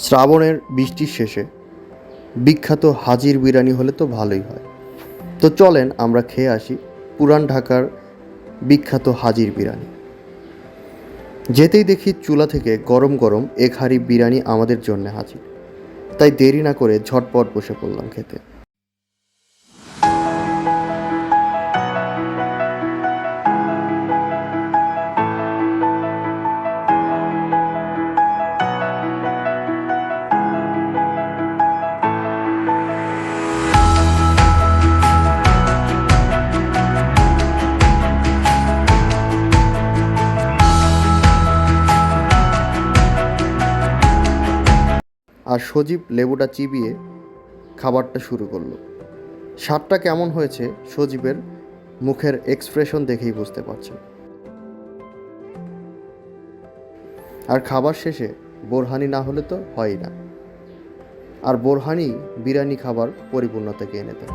শ্রাবণের বৃষ্টির শেষে বিখ্যাত হাজির বিরিয়ানি হলে তো ভালোই হয়। তো চলেন আমরা খেয়ে আসি পুরান ঢাকার বিখ্যাত হাজির বিরিয়ানি। যেতেই দেখি চুলা থেকে গরম গরম এক হাঁড়ি বিরিয়ানি আমাদের জন্য হাজির। তাই দেরি না করে ঝটপট বসে পড়লাম খেতে। আর সজীব লেবুটা চিবিয়ে খাবারটা শুরু করলো। স্বাদটা কেমন হয়েছে সজীবের মুখের এক্সপ্রেশন দেখেই বুঝতে পারছেন। আর খাবার শেষে বোরহানি না হলে তো হয়ই না, আর বোরহানি বিরিয়ানি খাবার পরিপূর্ণতাকে এনে দেয়।